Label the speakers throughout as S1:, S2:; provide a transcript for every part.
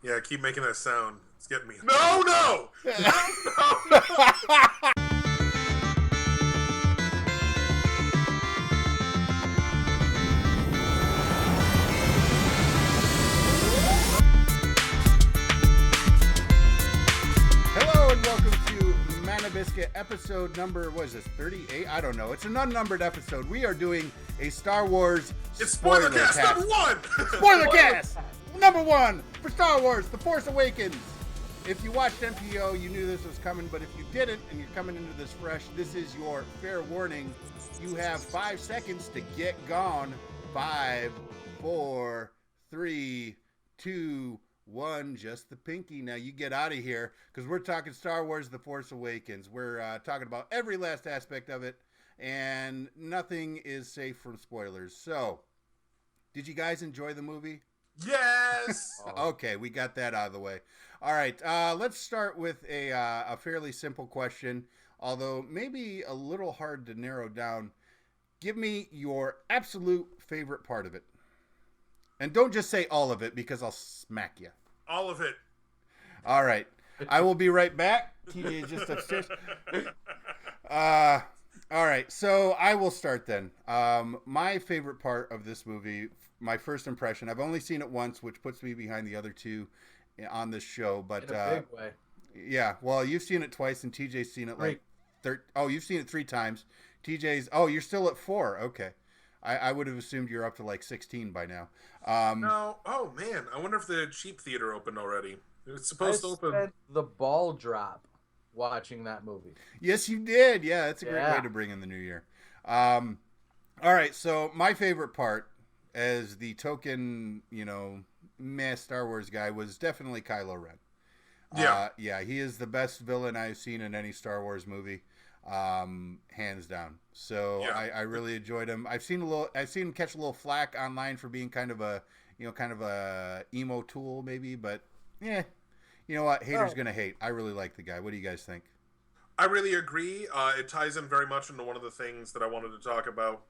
S1: Yeah, keep making that sound. It's getting me. No, no! No, no!
S2: Hello and welcome to Biscuit episode number, what is this, 38? I don't know. It's an unnumbered episode. We are doing a Star Wars
S1: It's
S2: spoiler
S1: Spoilercast
S2: cast.
S1: number one!
S2: Spoiler cast! Number one for Star Wars, The Force Awakens. If you watched MPO, you knew this was coming, but if you didn't and you're coming into this fresh, this is your fair warning. You have 5 seconds to get gone. 5, 4, 3, 2, 1, just the pinky. Now you get out of here because we're talking Star Wars The Force Awakens. We're talking about every last aspect of it, and nothing is safe from spoilers. So, did you guys enjoy the movie?
S1: Yes!
S2: Okay, we got that out of the way. All right, let's start with a fairly simple question, although maybe a little hard to narrow down. Give me your absolute favorite part of it. And don't just say all of it because I'll smack you.
S1: All of it.
S2: All right. I will be right back. TJ is just upstairs. All right. So I will start then. My favorite part of this movie, my first impression, I've only seen it once, which puts me behind the other two on this show. But
S3: in a big way.
S2: Yeah. Well, you've seen it twice, and TJ's seen it like you've seen it 3 times. TJ's. Oh, you're still at 4. Okay. I would have assumed you're up to like 16 by now.
S1: No. Oh, man. I wonder if the cheap theater opened already. It's supposed to open.
S3: Spent the ball drop watching that movie.
S2: Yes, you did. Yeah, that's a great way to bring in the new year. All right. So my favorite part as the token, mass Star Wars guy was definitely Kylo Ren.
S1: Yeah.
S2: He is the best villain I've seen in any Star Wars movie. Hands down. So
S1: Yeah.
S2: I really enjoyed him. I've seen him catch a little flack online for being kind of a emo tool maybe, but yeah, you know what? Haters gonna hate. I really like the guy. What do you guys think?
S1: I really agree. It ties in very much into one of the things that I wanted to talk about,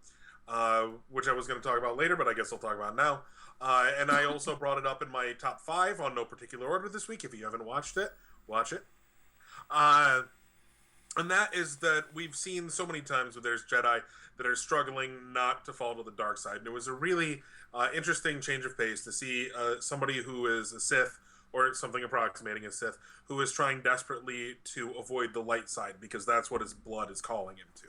S1: which I was going to talk about later, but I guess I'll talk about now. And I also brought it up in my top 5 on no particular order this week. If you haven't watched it, watch it. And that is that we've seen so many times where there's Jedi that are struggling not to fall to the dark side. And it was a really interesting change of pace to see somebody who is a Sith, or something approximating a Sith, who is trying desperately to avoid the light side because that's what his blood is calling him to.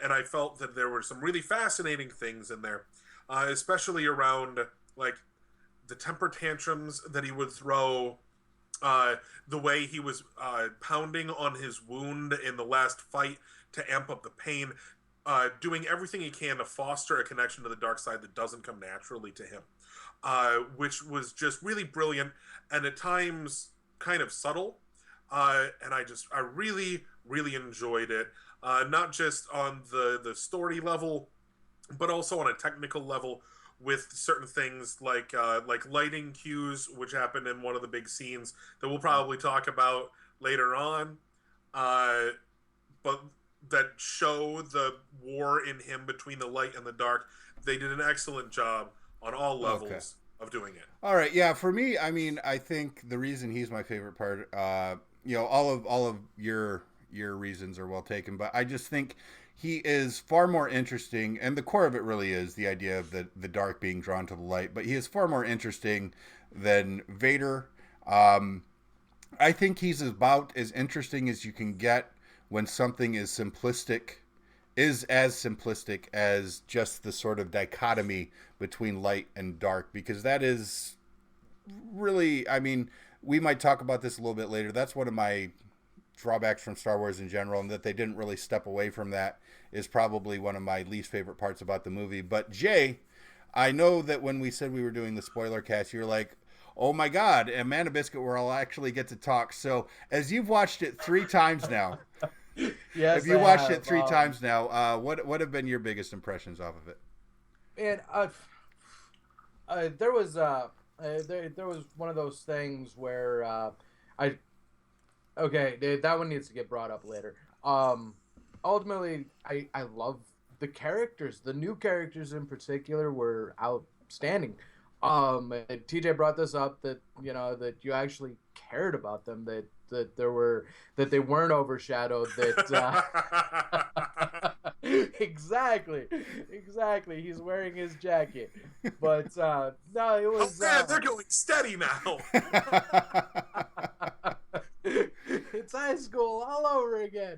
S1: And I felt that there were some really fascinating things in there, especially around like the temper tantrums that he would throw. The way he was pounding on his wound in the last fight to amp up the pain, doing everything he can to foster a connection to the dark side that doesn't come naturally to him, which was just really brilliant and at times kind of subtle. And I really, really enjoyed it, not just on the story level, but also on a technical level, with certain things like lighting cues, which happened in one of the big scenes that we'll probably talk about later on, but that show the war in him between the light and the dark. They did an excellent job on all levels of doing it.
S2: All right, yeah. For me, I mean, I think the reason he's my favorite part, all of your reasons are well taken, but I just think he is far more interesting, and the core of it really is the idea of the dark being drawn to the light, but he is far more interesting than Vader. I think he's about as interesting as you can get when something is as simplistic as just the sort of dichotomy between light and dark, because that is really, I mean, we might talk about this a little bit later. That's one of my drawbacks from Star Wars in general, and that they didn't really step away from that is probably one of my least favorite parts about the movie. But Jay, I know that when we said we were doing the spoiler cast, you're like, oh my God, Amanda Biscuit, where I'll actually get to talk. So as you've watched it 3 times now,
S3: Yes,
S2: if you watched it 3 times now, what have been your biggest impressions off of it?
S3: And there was one of those things where that one needs to get brought up later. Ultimately, I love the characters. The new characters in particular were outstanding. And TJ brought this up that that you actually cared about them, that they weren't overshadowed, that exactly, he's wearing his jacket, but no, it
S1: Oh
S3: was
S1: man, they're going steady now.
S3: it's high school all over again.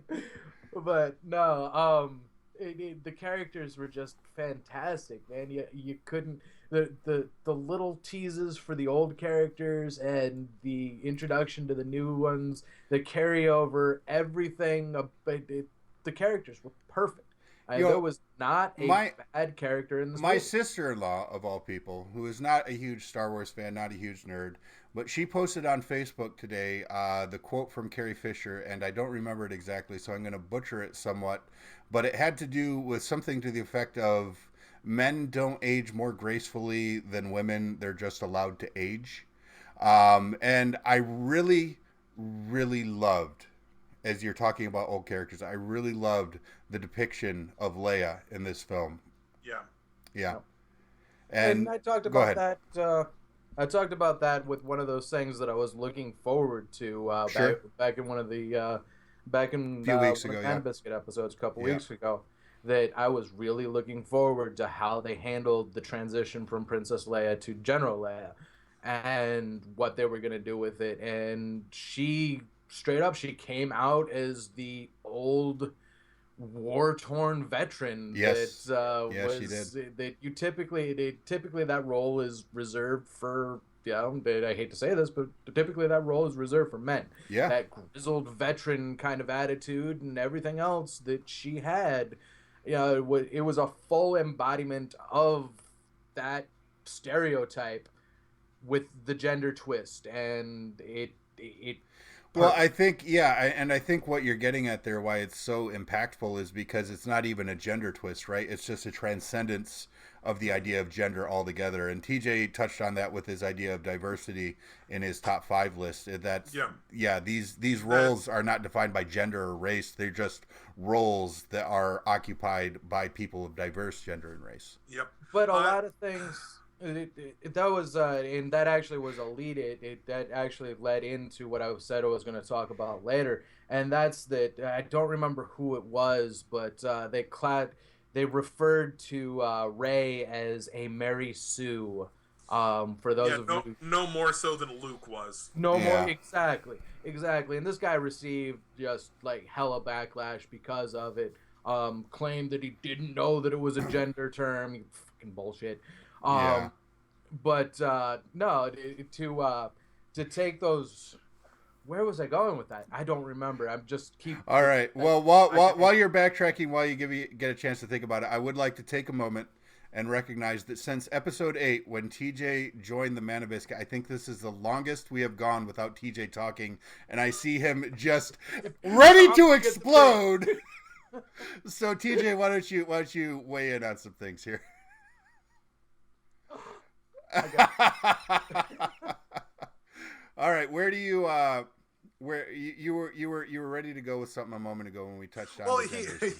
S3: But no, the characters were just fantastic, man. You couldn't, the little teases for the old characters and the introduction to the new ones, the carryover, everything. The characters were perfect. There was not a bad character in this
S2: my
S3: movie.
S2: sister-in-law, of all people, who is not a huge Star Wars fan, not a huge nerd, but she posted on Facebook today the quote from Carrie Fisher, and I don't remember it exactly, so I'm going to butcher it somewhat, but it had to do with something to the effect of men don't age more gracefully than women, they're just allowed to age. And I really, really loved, as you're talking about old characters, I really loved the depiction of Leia in this film.
S1: Yeah.
S2: Yeah.
S3: And I talked about
S2: ahead.
S3: that. I talked about that with one of those things that I was looking forward to
S2: Sure.
S3: back in one of the back in
S2: A few weeks
S3: one of
S2: ago,
S3: the
S2: yeah.
S3: Biscuit episodes a couple
S2: Yeah.
S3: weeks ago. That I was really looking forward to how they handled the transition from Princess Leia to General Leia, and what they were gonna do with it. And she straight up, she came out as the old war-torn veteran.
S2: Yes.
S3: That
S2: Yes, she
S3: was
S2: did.
S3: that you typically that role is reserved for, I hate to say this, but typically that role is reserved for men.
S2: Yeah.
S3: That grizzled veteran kind of attitude and everything else that she had, it was a full embodiment of that stereotype with the gender twist, and it
S2: Well, I think, yeah, and I think what you're getting at there, why it's so impactful, is because it's not even a gender twist, right? It's just a transcendence of the idea of gender altogether. And TJ touched on that with his idea of diversity in his top 5 list. That's these roles are not defined by gender or race; they're just roles that are occupied by people of diverse gender and race.
S1: Yep.
S3: But a lot of things. That was and that actually was a lead. That actually led into what I said I was going to talk about later, and that's that I don't remember who it was, but they referred to Rey as a Mary Sue. For those of you,
S1: no more so than Luke was.
S3: No more, exactly, and this guy received just like hella backlash because of it. Claimed that he didn't know that it was a gender term. Fucking bullshit. But no, to take those. Where was I going with that? I don't remember. I'm just keep.
S2: All right. Well, while you're backtracking, while you get a chance to think about it, I would like to take a moment and recognize that since episode 8, when TJ joined the Manabiscuit, I think this is the longest we have gone without TJ talking, and I see him just ready to explode. So TJ, why don't you weigh in on some things here? All right, where do you where you were ready to go with something a moment ago when we touched on.
S1: Well,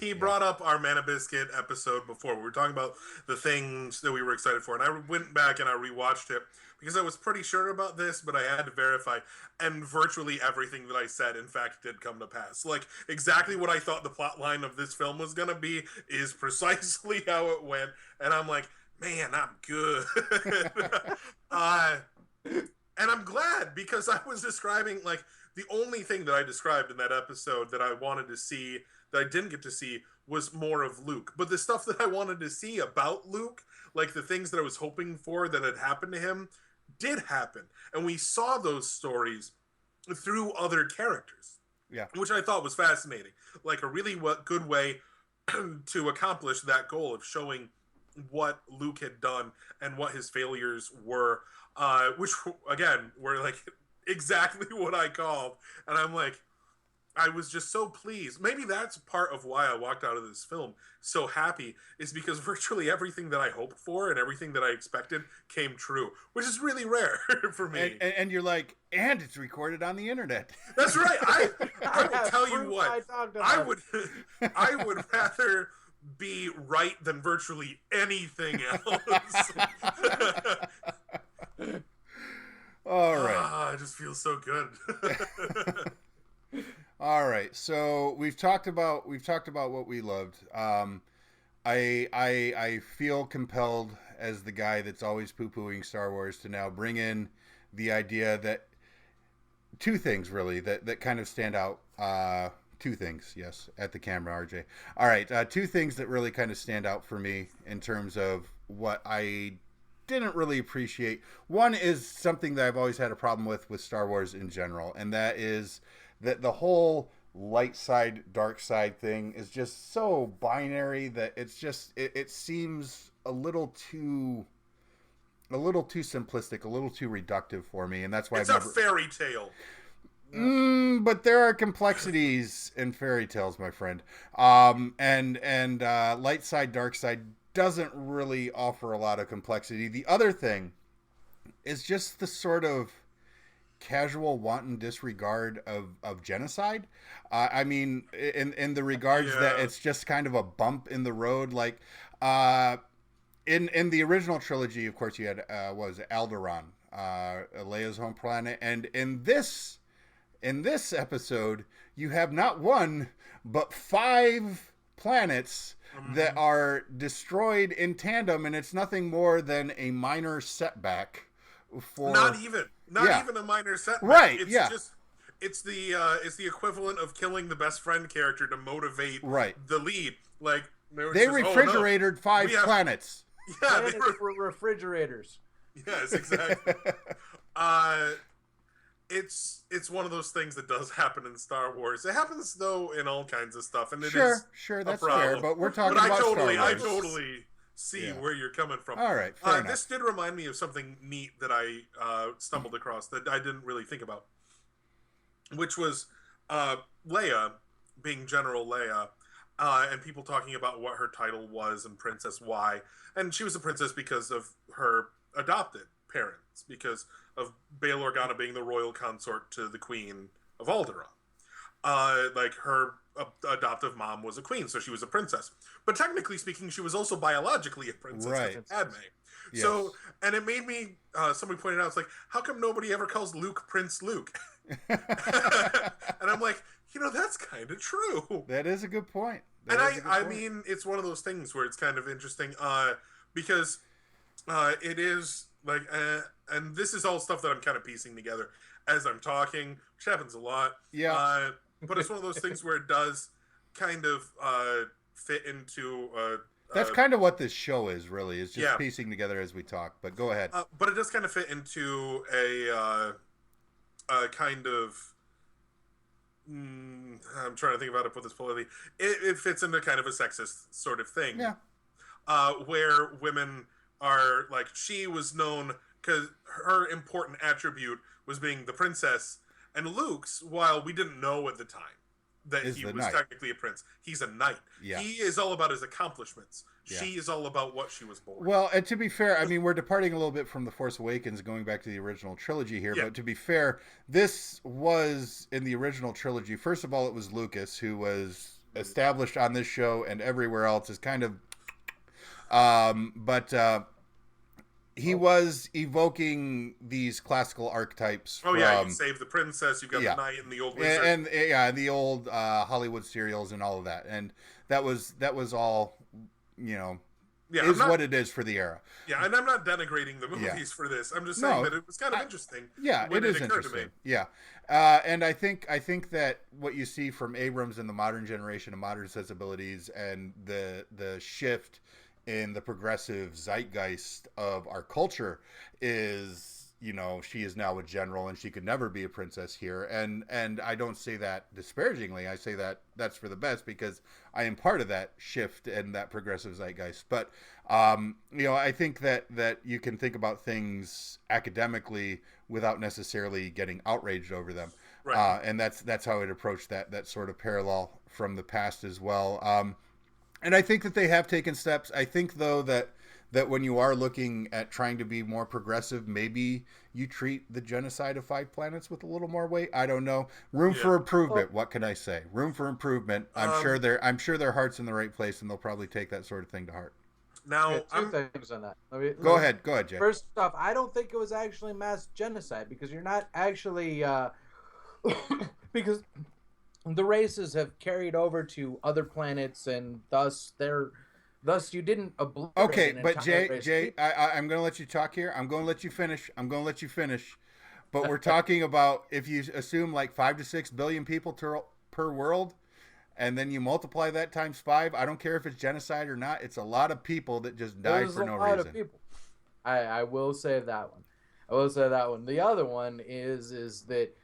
S1: he brought up our Manabiscuit episode before. We were talking about the things that we were excited for, and I went back and I rewatched it because I was pretty sure about this, but I had to verify, and virtually everything that I said, in fact, did come to pass. Like, exactly what I thought the plot line of this film was going to be is precisely how it went, and I'm like, man, I'm good. And I'm glad, because I was describing, like, the only thing that I described in that episode that I wanted to see, that I didn't get to see, was more of Luke. But the stuff that I wanted to see about Luke, like the things that I was hoping for that had happened to him, did happen. And we saw those stories through other characters.
S2: Yeah.
S1: Which I thought was fascinating. Like a really good way to accomplish that goal of showing what Luke had done and what his failures were, which again were like exactly what I called. And I'm like, I was just so pleased. Maybe that's part of why I walked out of this film so happy, is because virtually everything that I hoped for and everything that I expected came true, which is really rare for me.
S2: And you're like, and it's recorded on the internet.
S1: That's right. I will tell you what, I would rather be right than virtually anything else. feels so good.
S2: All right, so we've talked about what we loved. I feel compelled as the guy that's always poo-pooing Star Wars to now bring in the idea that two things really that kind of stand out. Two things, yes, at the camera, RJ. All right, two things that really kind of stand out for me in terms of what I didn't really appreciate. One is something that I've always had a problem with Star Wars in general, and that is that the whole light side, dark side thing is just so binary that it's just it seems a little too simplistic, a little too reductive for me, and that's why
S1: it's a fairy tale.
S2: But there are complexities in fairy tales, my friend. And light side, dark side doesn't really offer a lot of complexity. The other thing is just the sort of casual wanton disregard of genocide. I mean, in the regards that it's just kind of a bump in the road. Like, in the original trilogy, of course, you had what was it, Alderaan, Leia's home planet, and in this episode, you have not one but 5 planets that are destroyed in tandem, and it's nothing more than a minor setback.
S1: Not even a minor setback.
S2: Right?
S1: It's just it's the equivalent of killing the best friend character to motivate the lead. Like
S2: they refrigerated 5 planets.
S1: Yeah,
S3: they were refrigerators.
S1: Yes, exactly. It's one of those things that does happen in Star Wars. It happens though in all kinds of stuff, and it is
S2: sure, that's fair. But we're talking
S1: but
S2: about Star Wars.
S1: I totally see where you're coming from.
S2: All right, fair enough.
S1: This did remind me of something neat that I stumbled across that I didn't really think about, which was Leia being General Leia, and people talking about what her title was and Princess why, and she was a princess because of her adopted parents, because of Bail Organa being the royal consort to the Queen of Alderaan. Like her adoptive mom was a queen, so she was a princess. But technically speaking, she was also biologically a princess,
S2: right?
S1: Padme. Yes. So, and it made me. Somebody pointed out, it's like, how come nobody ever calls Luke Prince Luke? And I'm like, that's kind of true.
S2: That is a good point.
S1: I mean, it's one of those things where it's kind of interesting because it is like, and this is all stuff that I'm kind of piecing together as I'm talking, which happens a lot.
S2: Yeah.
S1: But it's one of those things where it does kind of fit into.
S2: That's kind of what this show is, really. It's just piecing together as we talk. But go ahead.
S1: But it does kind of fit into a kind of. I'm trying to think about it. Put this politically. It fits into kind of a sexist sort of thing.
S2: Yeah.
S1: Where women are like, she was known because her important attribute was being the princess, and Luke's, while we didn't know at the time that he was technically a prince, he's a knight.
S2: Yeah.
S1: He is all about his accomplishments. Yeah. She is all about what she was born.
S2: Well, and to be fair, I mean, we're departing a little bit from The Force Awakens, going back to the original trilogy here, but to be fair, this was, in the original trilogy, first of all, it was Lucas, who was established on this show and everywhere else as kind of, he was evoking these classical archtypes.
S1: Oh, you save the princess, you've got the knight and the old wizard.
S2: And the old Hollywood serials and all of that. And that was all, what it is for the era.
S1: Yeah, and I'm not denigrating the movies for this. I'm just saying that it was kind of interesting.
S2: Yeah, it is interesting. Yeah. And I think that what you see from Abrams in the modern generation of modern sensibilities and the shift in the progressive zeitgeist of our culture is, she is now a general and she could never be a princess here. And I don't say that disparagingly. I say that that's for the best because I am part of that shift and that progressive zeitgeist. But, I think that you can think about things academically without necessarily getting outraged over them.
S1: Right.
S2: And that's how I'd approach that sort of parallel from the past as well. And I think that they have taken steps. I think, though, that when you are looking at trying to be more progressive, maybe you treat the genocide of 5 planets with a little more weight. I don't know. Room for improvement. What can I say? Room for improvement. I'm sure their heart's in the right place, and they'll probably take that sort of thing to heart.
S1: Now,
S3: Okay, two things on that.
S2: Go ahead, Jay.
S3: First off, I don't think it was actually mass genocide because you're not actually because the races have carried over to other planets and thus you didn't obliterate
S2: Okay,
S3: an
S2: but
S3: entire race.
S2: Jay, I'm going to let you talk here. I'm going to let you finish. But we're talking about if you assume like 5 to 6 billion people per world, and then you multiply that times 5. I don't care if it's genocide or not. It's a lot of people that just die for no reason.
S3: Of people. I will say that one. The other one is that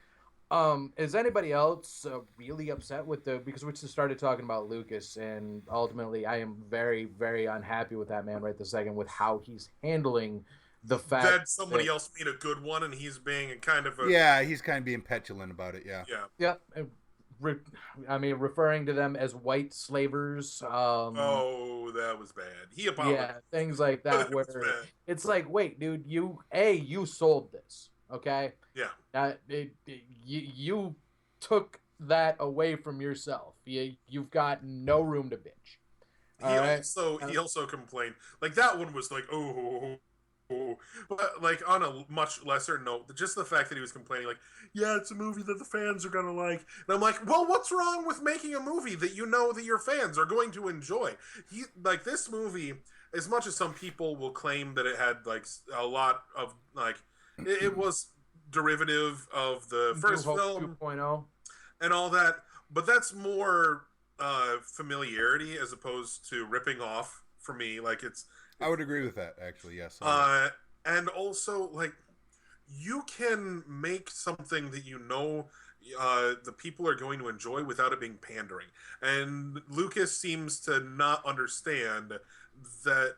S3: is anybody else really upset with because we just started talking about Lucas, and ultimately I am very, very unhappy with that man right this second with how he's handling the fact
S1: that somebody else made a good one and he's being kind of
S2: he's kind of being petulant about it.
S1: Yeah.
S3: I mean, referring to them as white slavers.
S1: Oh, that was bad. He apologized.
S3: Yeah, things like that. Where it's like, wait, dude, you sold this, okay?
S1: Yeah.
S3: You took that away from yourself. You've got no room to bitch.
S1: He also complained like that one was like but like on a much lesser note, just the fact that he was complaining like, yeah, it's a movie that the fans are gonna like, and I'm like, well, what's wrong with making a movie that you know that your fans are going to enjoy? Like this movie, as much as some people will claim that it had like a lot of like it was derivative of the first film
S3: 2.0
S1: and all that, but that's more familiarity as opposed to ripping off for me. Like
S2: I would agree with that, actually. Yes.
S1: And also, like, you can make something that you know the people are going to enjoy without it being pandering. And Lucas seems to not understand that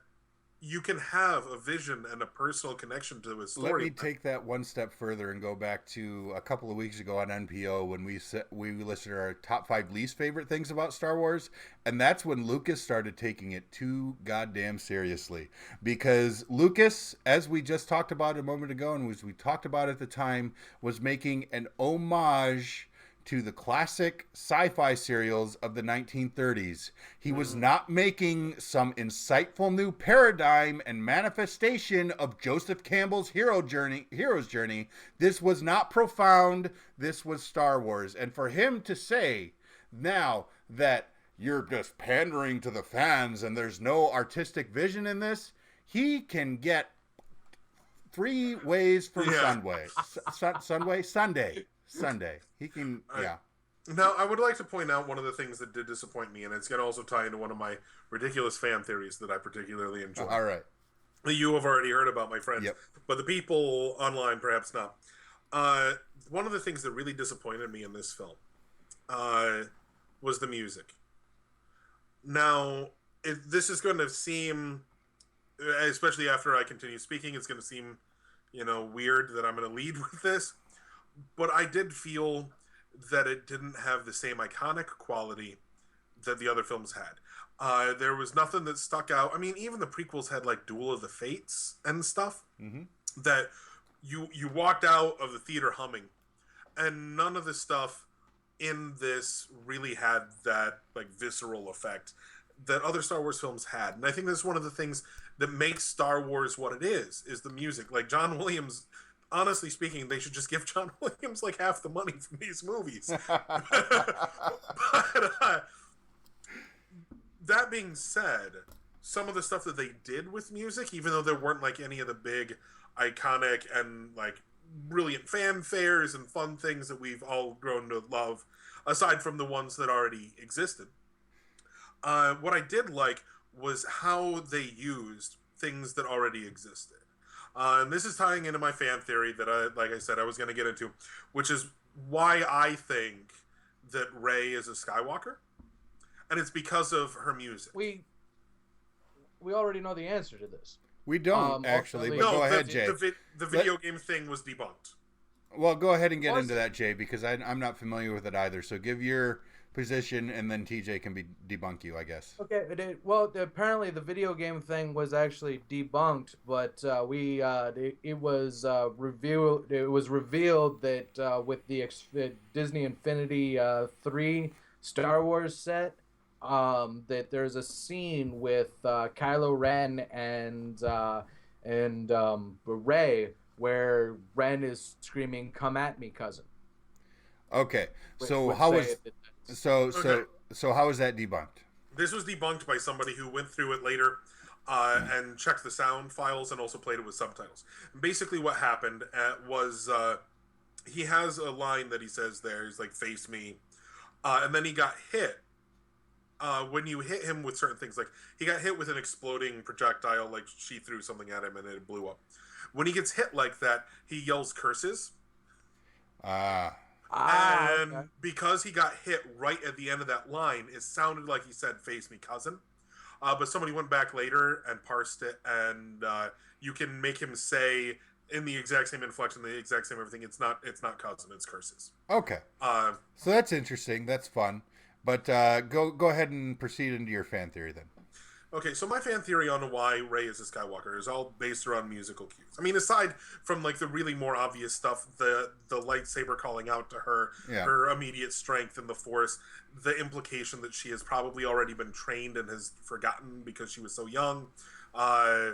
S1: you can have a vision and a personal connection to his story.
S2: Let me take that one step further and go back to a couple of weeks ago on NPO when we listed our top 5 least favorite things about Star Wars, and that's when Lucas started taking it too goddamn seriously. Because Lucas, as we just talked about a moment ago, and as we talked about at the time, was making an homage to the classic sci-fi serials of the 1930s. He was not making some insightful new paradigm and manifestation of Joseph Campbell's hero's journey. This was not profound. This was Star Wars. And for him to say now that you're just pandering to the fans and there's no artistic vision in this, he can get 3 ways from Sunday. He can, yeah.
S1: Now, I would like to point out one of the things that did disappoint me, and it's going to also tie into one of my ridiculous fan theories that I particularly enjoy.
S2: All right.
S1: You have already heard about, my friends.
S2: Yep.
S1: But the people online perhaps not. One of the things that really disappointed me in this film was the music. Now, this is going to seem, especially after I continue speaking, it's going to seem, weird that I'm going to lead with this. But I did feel that it didn't have the same iconic quality that the other films had. There was nothing that stuck out. I mean, even the prequels had like Duel of the Fates and stuff that you walked out of the theater humming, and none of the stuff in this really had that like visceral effect that other Star Wars films had. And I think that's one of the things that makes Star Wars what it is the music. Like John Williams. Honestly speaking, they should just give John Williams like half the money from these movies. But that being said, some of the stuff that they did with music, even though there weren't like any of the big iconic and like brilliant fanfares and fun things that we've all grown to love, aside from the ones that already existed, what I did like was how they used things that already existed. And this is tying into my fan theory that like I said, I was going to get into, which is why I think that Rey is a Skywalker, and it's because of her music.
S3: We already know the answer to this.
S2: We don't actually, but go ahead, Jay.
S1: The video game thing was debunked.
S2: Well, go ahead and get into that, Jay, because I'm not familiar with it either. So give your position, and then TJ can debunk you, I guess.
S3: Okay. Well, apparently the video game thing was actually debunked, but it was revealed. It was revealed that with the Disney Infinity 3 Star Wars set, that there's a scene with Kylo Ren and Rey where Ren is screaming, "Come at me, cousin,"
S2: Okay.
S3: which
S2: So
S3: would
S2: how
S3: say
S2: was
S3: that that's
S2: so
S1: Okay.
S2: so so how is that debunked?
S1: This was debunked by somebody who went through it later and checked the sound files and also played it with subtitles. Basically, what happened was he has a line that he says there. He's like, "Face me," and then he got hit. When you hit him with certain things, like he got hit with an exploding projectile, like she threw something at him and it blew up. When he gets hit like that, he yells curses.
S2: Ah,
S3: okay.
S1: And because he got hit right at the end of that line, it sounded like he said "face me, cousin." But somebody went back later and parsed it, and you can make him say in the exact same inflection, the exact same everything. It's not cousin, it's curses.
S2: okay.
S1: Uh,
S2: So that's interesting. That's fun. But go ahead and proceed into your fan theory then.
S1: Okay, so my fan theory on why Rey is a Skywalker is all based around musical cues. I mean, aside from like the really more obvious stuff, the lightsaber calling out to her,
S2: Yeah.
S1: her immediate strength in the Force, the implication that she has probably already been trained and has forgotten because she was so young, uh,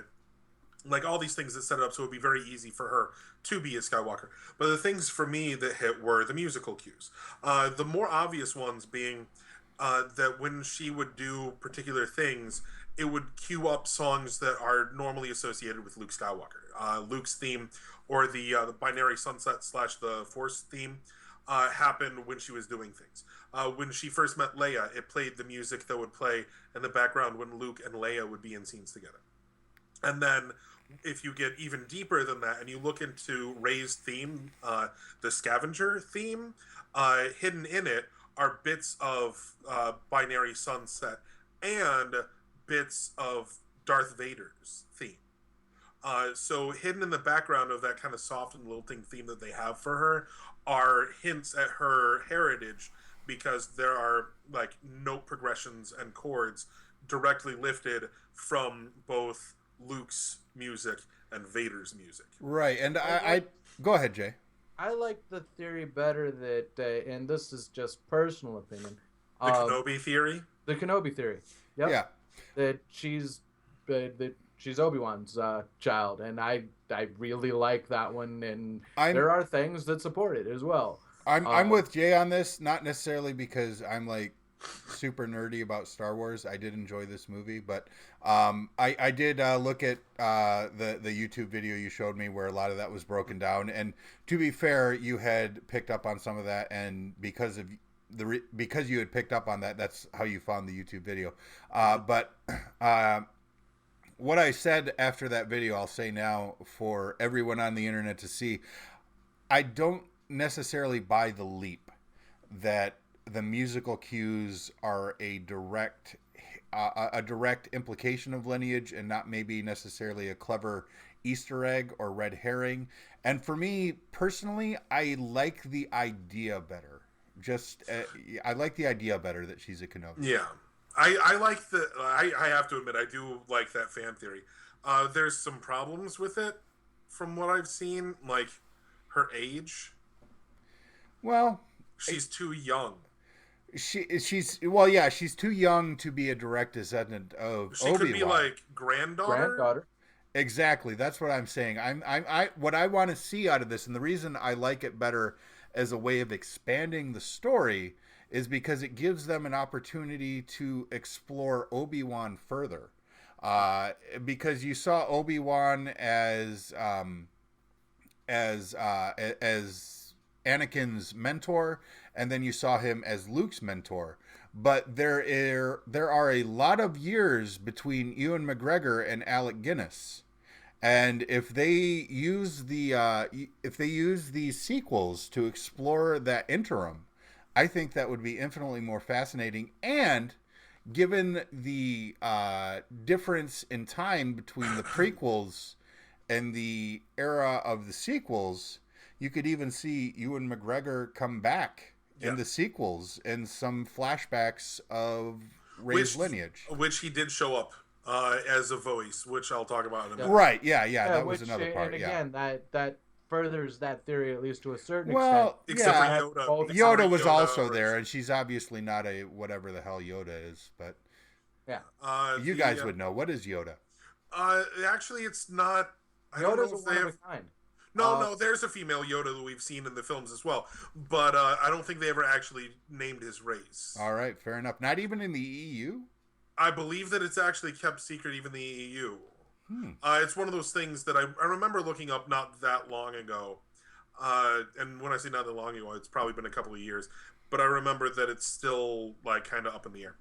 S1: like all these things that set it up so it would be very easy for her to be a Skywalker. But the things for me that hit were the musical cues. The more obvious ones being that when she would do particular things, it would cue up songs that are normally associated with Luke Skywalker. Luke's theme, or the binary sunset slash the Force theme, happened when she was doing things. When she first met Leia, it played the music that would play in the background when Luke and Leia would be in scenes together. And then if you get even deeper than that and you look into Rey's theme, the scavenger theme, hidden in it are bits of Binary Sunset and bits of Darth Vader's theme. So hidden in the background of that kind of soft and lilting theme that they have for her are hints at her heritage because there are like note progressions and chords directly lifted from both Luke's music and Vader's music.
S2: Right. And
S3: I
S2: I
S3: like
S2: go ahead, Jay.
S3: I like the theory better that, and this is just personal opinion,
S1: The
S3: uh,
S1: Kenobi theory.
S3: the Kenobi theory. Yep,
S2: Yeah.
S3: that she's Obi-Wan's child, and I really like that one, and
S2: I'm
S3: there are things that support it as well.
S2: I'm
S3: Um,
S2: with Jay on this, not necessarily because I'm like super nerdy about Star Wars. I did enjoy this movie, but I did look at the YouTube video you showed me where a lot of that was broken down. And to be fair, you had picked up on some of that, and because you had picked up on that, that's how you found the YouTube video. But what I said after that video, I'll say now for everyone on the internet to see. I don't necessarily buy the leap that the musical cues are a direct implication of lineage and not maybe necessarily a clever Easter egg or red herring. And for me personally, I like the idea better. Just I like the idea better that she's a Kenobi.
S1: Yeah, I like the. I have to admit, I do like that fan theory. There's some problems with it, from what I've seen, like her age.
S2: Well,
S1: She's too young.
S2: she's well, yeah, she's too young to be a direct descendant of
S1: She could be
S2: Obi-Wan.
S1: like granddaughter.
S3: granddaughter.
S2: Exactly. That's what I'm saying. I what I want to see out of this, and the reason I like it better as a way of expanding the story is because it gives them an opportunity to explore Obi-Wan further. Because you saw Obi-Wan as Anakin's mentor, and then you saw him as Luke's mentor. But there are a lot of years between Ewan McGregor and Alec Guinness. And if they use these sequels to explore that interim, I think that would be infinitely more fascinating. And given the difference in time between the prequels and the era of the sequels, you could even see Ewan McGregor come back
S1: Yeah.
S2: in the sequels and some flashbacks of Rey's lineage.
S1: Which he did show up as a voice, which I'll talk about in a minute.
S2: Right? Yeah.
S3: Yeah,
S2: That was
S3: which,
S2: another part.
S3: and
S2: Yeah.
S3: again, that furthers that theory at least to a certain extent.
S2: Well,
S1: Except for
S2: yeah,
S1: Yoda. Except for
S2: Yoda was also
S1: or-
S2: there, and she's obviously not a whatever the hell Yoda is. But
S3: Yeah,
S2: you guys would know, what is Yoda?
S1: Actually, it's not. I don't
S3: Yoda's
S1: know
S3: a
S1: if they
S3: one of
S1: have.
S3: a kind.
S1: No, there's a female Yoda that we've seen in the films as well, but I don't think they ever actually named his race.
S2: All right, fair enough. Not even in the EU.
S1: I believe that it's actually kept secret even in the EU.
S2: Hmm.
S1: It's one of those things that I remember looking up not that long ago. And when I say not that long ago, it's probably been a couple of years. But I remember that it's still like kind of up in the air.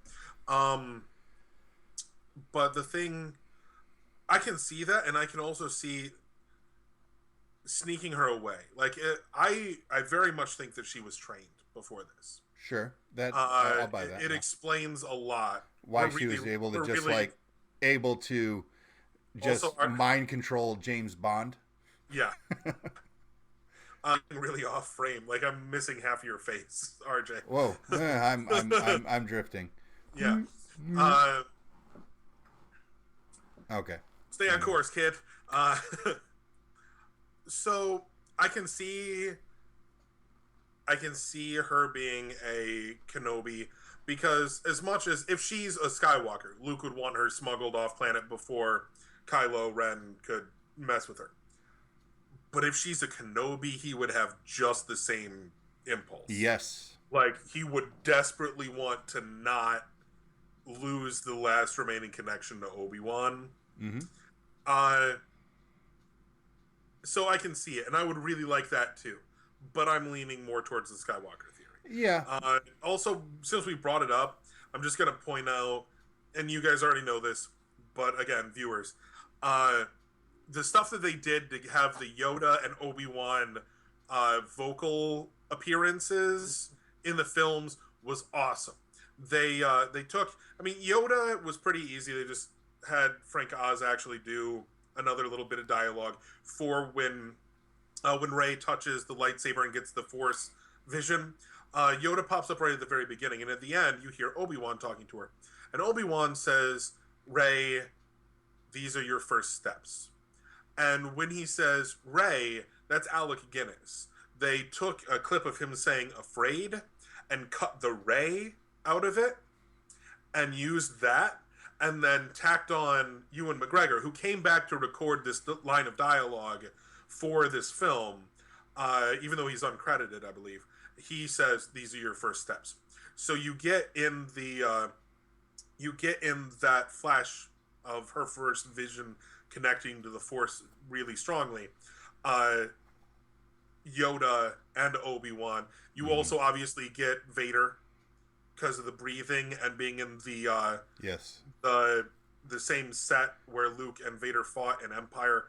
S1: But the thing, I can see that, and I can also see sneaking her away. Like I very much think that she was trained before this.
S2: Sure, that I'll buy that.
S1: It explains a lot
S2: why she was able to just able to just
S1: also,
S2: mind control James Bond.
S1: Yeah. I'm really off frame. Like I'm missing half of your face, RJ.
S2: Whoa, I'm drifting.
S1: Yeah.
S2: Okay.
S1: Stay on course, kid. So I can see her being a Kenobi because as much as if she's a Skywalker, Luke would want her smuggled off planet before Kylo Ren could mess with her. But if she's a Kenobi, he would have just the same impulse.
S2: Yes.
S1: Like he would desperately want to not lose the last remaining connection to Obi-Wan.
S2: Mm-hmm.
S1: So I can see it, and I would really like that too. But I'm leaning more towards the Skywalker theory.
S2: Yeah.
S1: Also, since we brought it up, I'm just going to point out, and you guys already know this, but again, viewers, the stuff that they did to have the Yoda and Obi-Wan vocal appearances in the films was awesome. They took, I mean, Yoda was pretty easy. They just had Frank Oz actually do another little bit of dialogue for when Rey touches the lightsaber and gets the Force vision. Yoda pops up right at the very beginning, and at the end, you hear Obi-Wan talking to her. And Obi-Wan says, Rey, these are your first steps. And when he says Rey, that's Alec Guinness. They took a clip of him saying afraid and cut the Rey out of it and used that and then tacked on Ewan McGregor, who came back to record this line of dialogue for this film, even though he's uncredited, I believe. He says, these are your first steps. So you get in that flash of her first vision connecting to the Force really strongly. Yoda and Obi-Wan. You also obviously get Vader because of the breathing and being in the
S2: yes,
S1: the same set where Luke and Vader fought in Empire.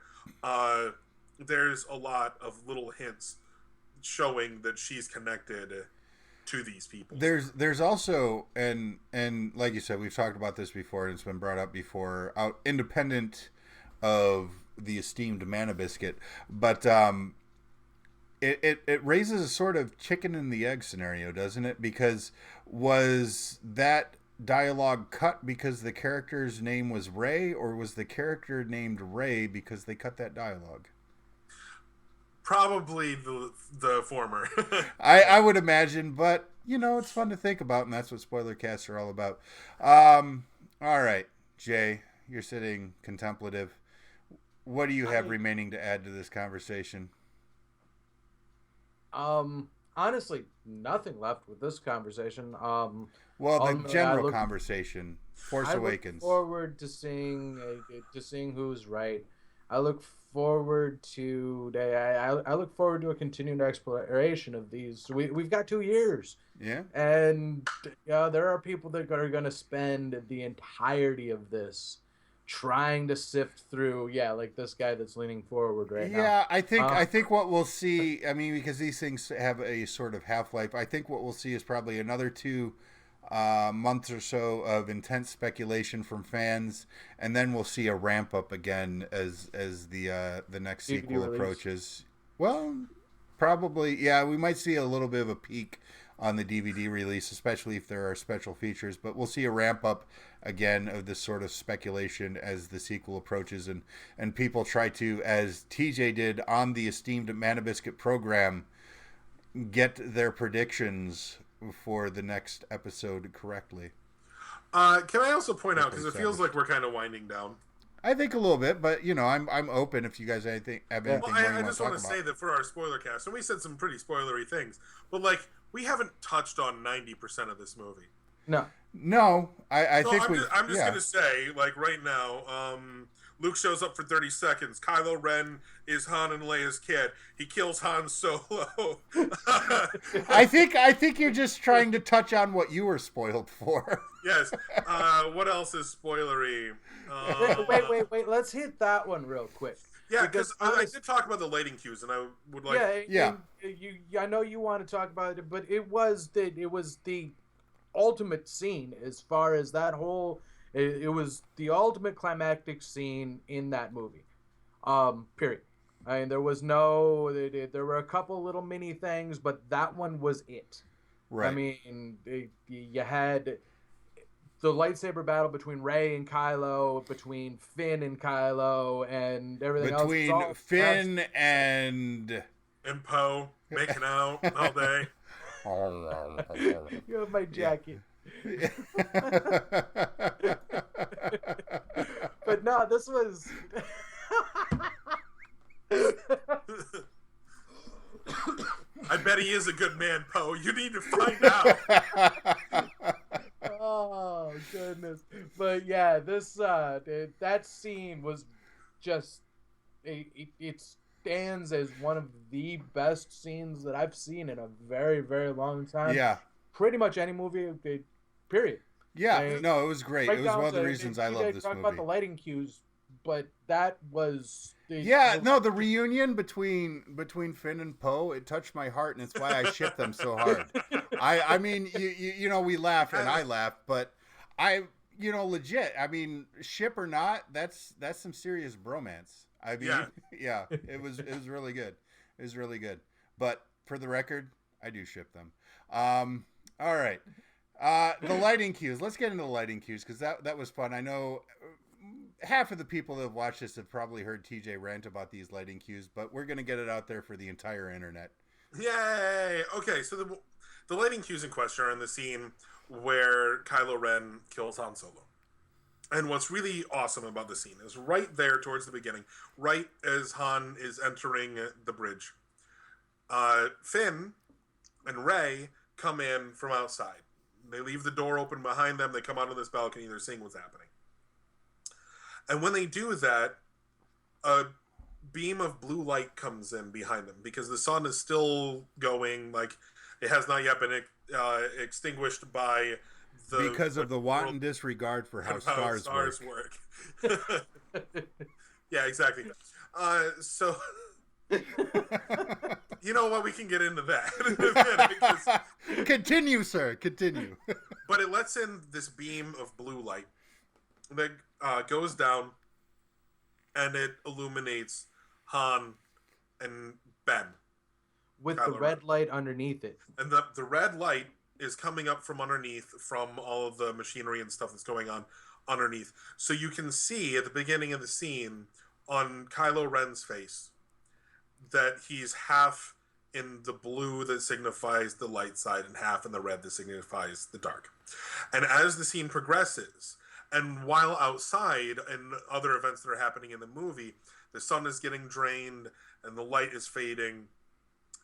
S1: There's a lot of little hints showing that she's connected to these people.
S2: There's also and like you said, we've talked about this before and it's been brought up before, independent of the esteemed Mana Biscuit, but it raises a sort of chicken and the egg scenario, doesn't it? Because was that dialogue cut because the character's name was Rey, or was the character named Rey because they cut that dialogue?
S1: Probably the former.
S2: I would imagine, but you know, it's fun to think about, and that's what spoiler casts are all about. All right, Jay, you're sitting contemplative. What do you have remaining to add to this conversation?
S3: Honestly, nothing left with this conversation.
S2: Well, the general conversation, Force Awakens.
S3: I look forward to seeing who's right. I look forward to I look forward to a continued exploration of these. We've got 2 years.
S2: Yeah.
S3: And there are people that are going to spend the entirety of this trying to sift through, like this guy that's leaning forward right now.
S2: Yeah, I think what we'll see, I mean, because these things have a sort of half-life, I think what we'll see is probably another 2 months or so of intense speculation from fans, and then we'll see a ramp up again as the next sequel approaches. Well, probably, yeah, we might see a little bit of a peak on the DVD release, especially if there are special features. But we'll see a ramp up again of this sort of speculation as the sequel approaches, and people try to, as TJ did on the esteemed Mana Biscuit program, get their predictions for the next episode correctly.
S1: Can I also point out, because it feels like we're kind of winding down.
S2: I think a little bit, but I'm open if you guys have anything more
S1: I just want to say that for our spoiler cast, and we said some pretty spoilery things, but like we haven't touched on 90% of this movie.
S2: No, I think
S1: I'm just gonna say, like right now, Luke shows up for 30 seconds. Kylo Ren is Han and Leia's kid. He kills Han Solo.
S2: I think you're just trying to touch on what you were spoiled for.
S1: Yes. What else is spoilery?
S3: Wait. Let's hit that one real quick.
S1: Yeah, because I did talk about the lighting cues, and I would like.
S3: Yeah. I know you want to talk about it, but it was the ultimate scene as far as that whole. It was the ultimate climactic scene in that movie. Period. I mean, there was no. There were a couple little mini things, but that one was it.
S2: Right.
S3: I mean, you had the lightsaber battle between Rey and Kylo, between Finn and Kylo, and everything else.
S2: Between Finn and
S1: Poe making out all day.
S3: You have my jacket. But no, this was.
S1: I bet he is a good man, Poe. You need to find out.
S3: Oh goodness! But yeah, this that scene was just it stands as one of the best scenes that I've seen in a very, very long time.
S2: Yeah.
S3: Pretty much any movie, period.
S2: Yeah, no, it was great. It was one of the reasons I love this
S3: talk
S2: movie.
S3: About the lighting cues, but that was
S2: the reunion between Finn and Poe, it touched my heart, and it's why I ship them so hard. I mean, you know, we laugh and I laugh, but legit. I mean, ship or not, that's some serious bromance. I mean, yeah, it was really good. It was really good. But for the record, I do ship them. All right. The lighting cues. Let's get into the lighting cues because that was fun. I know half of the people that have watched this have probably heard TJ rant about these lighting cues, but we're going to get it out there for the entire internet.
S1: Yay! Okay, so the lighting cues in question are in the scene where Kylo Ren kills Han Solo. And what's really awesome about the scene is right there towards the beginning, right as Han is entering the bridge, Finn and Rey come in from outside. They leave the door open behind them. They come out on this balcony. They're seeing what's happening. And when they do that, a beam of blue light comes in behind them because the sun is still going. Like, it has not yet been extinguished by
S2: because of the wanton disregard for how stars work.
S1: Yeah, exactly. So... You know what? We can get into that.
S2: Continue, sir. Continue.
S1: But it lets in this beam of blue light that goes down, and it illuminates Han and Ben.
S3: With the red light underneath it.
S1: And the red light is coming up from underneath from all of the machinery and stuff that's going on underneath. So you can see at the beginning of the scene on Kylo Ren's face that he's half in the blue that signifies the light side and half in the red that signifies the dark. And as the scene progresses, and while outside and other events that are happening in the movie, the sun is getting drained and the light is fading.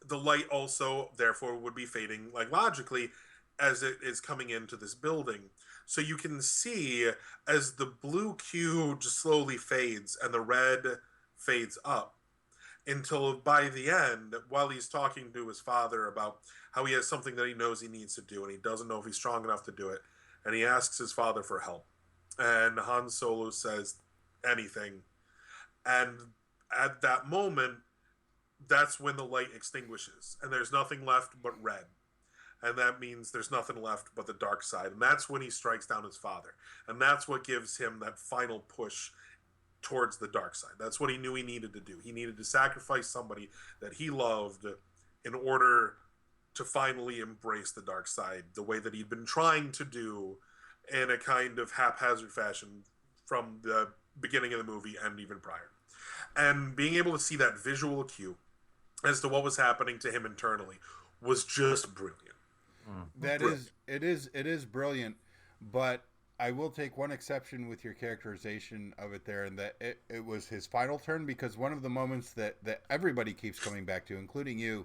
S1: The light also, therefore, would be fading, like logically, as it is coming into this building. So you can see as the blue cue just slowly fades and the red fades up, until by the end, while he's talking to his father about how he has something that he knows he needs to do and he doesn't know if he's strong enough to do it, and he asks his father for help. And Han Solo says anything. And at that moment, that's when the light extinguishes and there's nothing left but red. And that means there's nothing left but the dark side. And that's when he strikes down his father. And that's what gives him that final push towards the dark side. That's what he knew he needed to do. He needed to sacrifice somebody that he loved in order to finally embrace the dark side the way that he'd been trying to do in a kind of haphazard fashion from the beginning of the movie and even prior. And being able to see that visual cue as to what was happening to him internally was just brilliant.
S2: It is brilliant, but I will take one exception with your characterization of it there, and that it was his final turn, because one of the moments that everybody keeps coming back to, including you,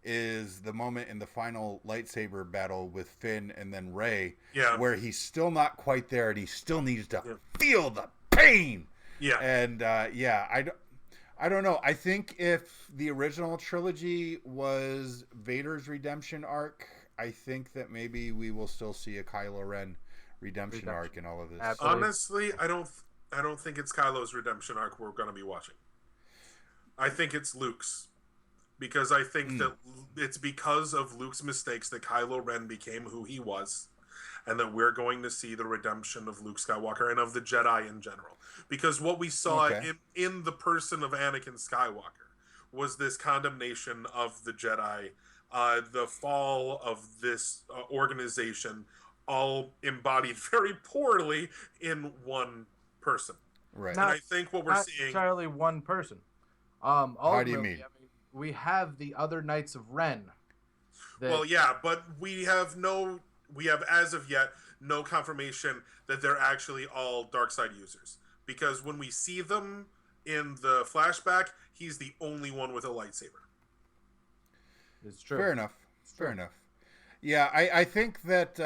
S2: is the moment in the final lightsaber battle with Finn and then Rey, where he's still not quite there and he still needs to feel the pain.
S1: Yeah.
S2: And I don't know. I think if the original trilogy was Vader's redemption arc, I think that maybe we will still see a Kylo Ren redemption arc in all of this.
S3: Absolutely.
S1: Honestly, I don't think it's Kylo's redemption arc we're going to be watching. I think it's Luke's. Because I think that it's because of Luke's mistakes that Kylo Ren became who he was, and that we're going to see the redemption of Luke Skywalker and of the Jedi in general. Because what we saw in the person of Anakin Skywalker was this condemnation of the Jedi, the fall of this organization, all embodied very poorly in one person.
S2: Right.
S1: And I think what we're seeing...
S3: Not entirely one person.
S2: How do you mean?
S3: We have the other Knights of Ren.
S1: Well, yeah, but we have as of yet no confirmation that they're actually all dark side users. Because when we see them in the flashback, he's the only one with a lightsaber.
S3: It's true.
S2: Fair enough. Fair enough. Yeah, I think that,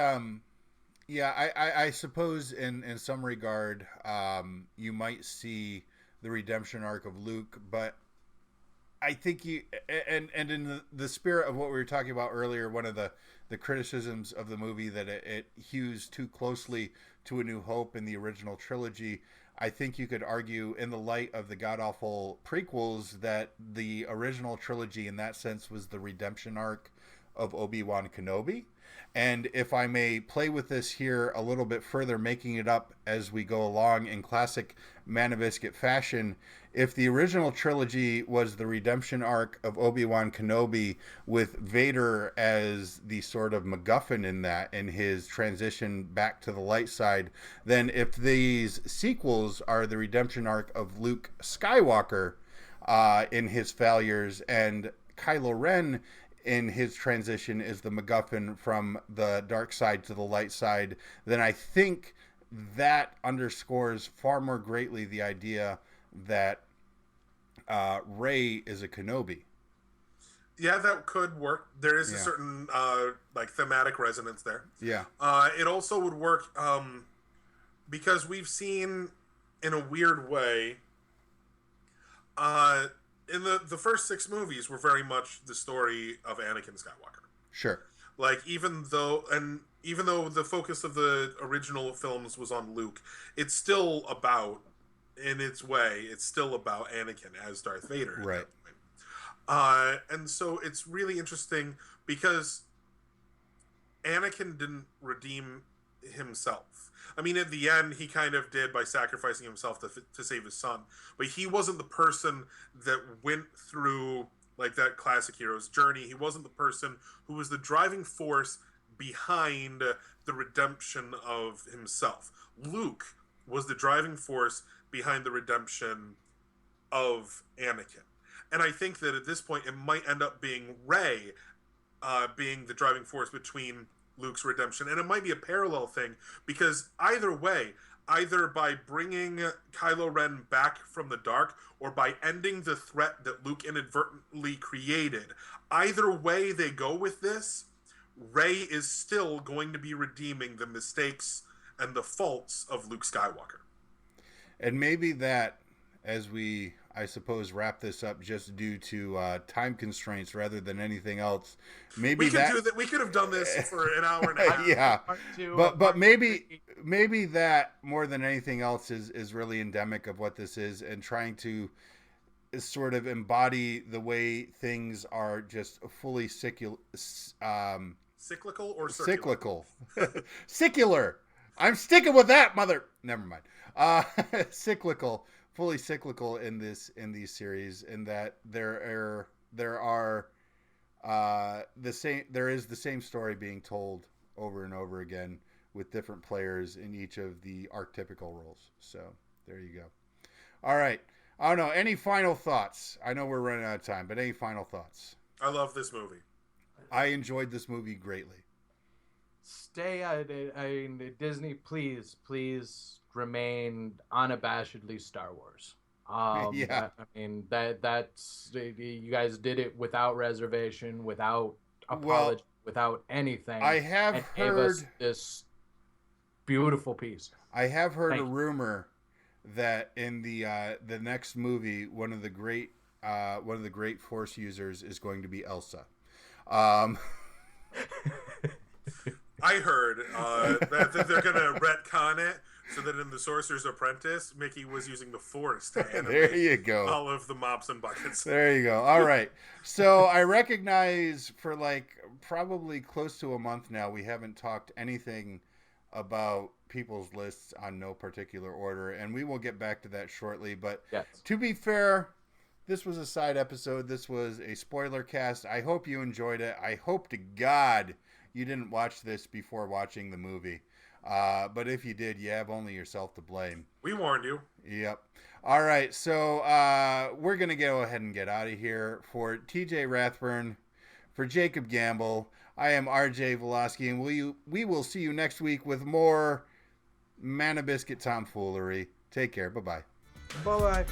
S2: I suppose in some regard, you might see the redemption arc of Luke, but I think and in the spirit of what we were talking about earlier, one of the criticisms of the movie that it hews too closely to A New Hope in the original trilogy, I think you could argue in the light of the god-awful prequels that the original trilogy in that sense was the redemption arc of Obi-Wan Kenobi. And if I may play with this here a little bit further, making it up as we go along in classic Man of Biscuit fashion, if the original trilogy was the redemption arc of Obi-Wan Kenobi with Vader as the sort of MacGuffin in that, in his transition back to the light side, then if these sequels are the redemption arc of Luke Skywalker in his failures, and Kylo Ren in his transition is the MacGuffin from the dark side to the light side, then I think that underscores far more greatly the idea that Rey is a Kenobi.
S1: Yeah, that could work. There is a certain thematic resonance there.
S2: Yeah.
S1: It also would work because we've seen in a weird way in the first 6 movies were very much the story of Anakin Skywalker.
S2: Sure.
S1: Like even though the focus of the original films was on Luke, it's still about, in its way, it's still about Anakin as Darth Vader.
S2: Right.
S1: And so it's really interesting because Anakin didn't redeem himself. I mean, at the end, he kind of did by sacrificing himself to save his son. But he wasn't the person that went through like that classic hero's journey. He wasn't the person who was the driving force behind the redemption of himself. Luke was the driving force behind the redemption of Anakin. And I think that at this point, it might end up being Rey being the driving force between Luke's redemption. And it might be a parallel thing, because either way, either by bringing Kylo Ren back from the dark or by ending the threat that Luke inadvertently created, either way they go with this, Rey is still going to be redeeming the mistakes and the faults of Luke Skywalker.
S2: And maybe that, as we, I suppose, wrap this up just due to time constraints rather than anything else, maybe
S1: we could have done this for an hour and a half.
S2: Yeah, but maybe that more than anything else is really endemic of what this is, and trying to sort of embody the way things are just fully cyclical or circular? Cyclical. Secular. I'm sticking with that, mother. Never mind. Cyclical, fully cyclical in these series, in that there are there is the same story being told over and over again with different players in each of the archetypical roles. So there you go. All right. I don't know. Any final thoughts? I know we're running out of time, but any final thoughts?
S1: I love this movie.
S2: I enjoyed this movie greatly.
S3: Stay out. I mean, Disney, please remain unabashedly Star Wars.
S2: Yeah.
S3: I mean that's you guys did it without reservation, without apology, without anything.
S2: I have
S3: and
S2: heard
S3: gave us this beautiful piece.
S2: I have heard
S3: Thank
S2: a
S3: you.
S2: rumor that in the next movie, one of the great Force users is going to be Elsa.
S1: I heard that they're gonna retcon it so that in the Sorcerer's Apprentice, Mickey was using the Force to animate
S2: There you go.
S1: all of the mops and buckets.
S2: There you go. All right. So I recognize for like probably close to a month now, we haven't talked anything about people's lists on no particular order, and we will get back to that shortly. But
S3: Yes.
S2: to be fair, this was a side episode. This was a spoiler cast. I hope you enjoyed it. I hope to God you didn't watch this before watching the movie. But if you did, you have only yourself to blame.
S1: We warned you.
S2: Yep. All right. So we're going to go ahead and get out of here. For TJ Rathburn, for Jacob Gamble, I am RJ Velosky, and we will see you next week with more Mana Biscuit tomfoolery. Take care. Bye-bye.
S3: Bye-bye.